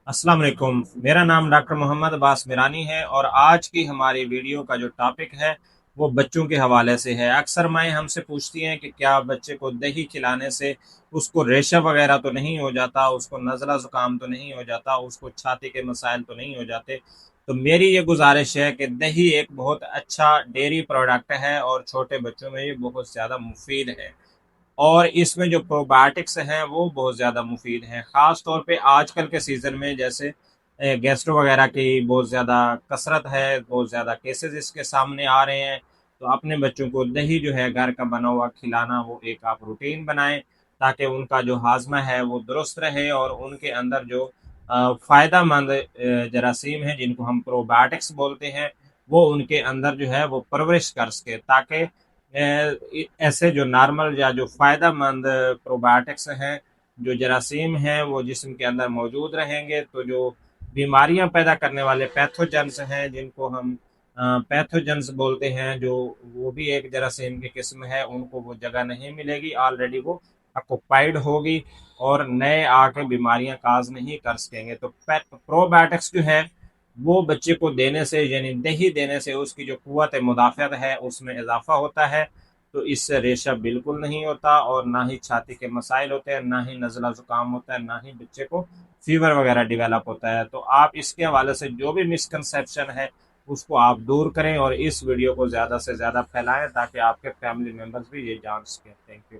अस्सलाम वालेकुम। मेरा नाम डॉक्टर मोहम्मद अब्बास मिरानी है और आज की हमारी वीडियो का जो टॉपिक है वो बच्चों के हवाले से है। अक्सर माएँ हमसे पूछती हैं कि क्या बच्चे को दही खिलाने से उसको रेशा वगैरह तो नहीं हो जाता, उसको नज़ला ज़ुकाम तो नहीं हो जाता, उसको छाती के मसाइल तो नहीं हो जाते। तो मेरी ये गुजारिश है कि दही एक बहुत अच्छा डेयरी प्रोडक्ट है और छोटे बच्चों में ये बहुत ज़्यादा मुफीद है। और इसमें जो प्रोबायोटिक्स हैं वो बहुत ज़्यादा मुफीद हैं, ख़ास तौर पे आजकल के सीज़न में जैसे गैस्ट्रो वगैरह की बहुत ज़्यादा कसरत है, बहुत ज़्यादा केसेस इसके सामने आ रहे हैं। तो अपने बच्चों को दही जो है घर का बना हुआ खिलाना वो एक आप रूटीन बनाएं, ताकि उनका जो हाजमा है वो दुरुस्त रहे और उनके अंदर जो फ़ायदा मंद जरासीम हैं जिनको हम प्रोबायोटिक्स बोलते हैं वो उनके अंदर जो है वो परवरिश कर सके, ताकि ऐसे जो नॉर्मल या जो फ़ायदा मंद प्रोबायोटिक्स हैं, जो जरासीम हैं वो जिस्म के अंदर मौजूद रहेंगे, तो जो बीमारियां पैदा करने वाले पैथोजेंस हैं जिनको हम पैथोजेंस बोलते हैं, जो वो भी एक जरासीम की किस्म है, उनको वो जगह नहीं मिलेगी, ऑलरेडी वो ऑक्युपाइड होगी और नए आके बीमारियां काज नहीं कर सकेंगे। तो प्रोबायोटिक्स जो है वो बच्चे को देने से, यानी दही देने से उसकी जो कुव्वत मुदाफ़अत है उसमें इजाफा होता है। तो इससे रेशा बिल्कुल नहीं होता और ना ही छाती के मसाइल होते हैं, ना ही नज़ला ज़ुकाम होता है, ना ही बच्चे को फीवर वगैरह डिवेलप होता है। तो आप इसके हवाले से जो भी मिसकंसेप्शन है उसको आप दूर करें और इस वीडियो को ज़्यादा से ज़्यादा फैलाएं ताकि आपके फैमिली मेम्बर्स भी ये जान सकें। Thank you.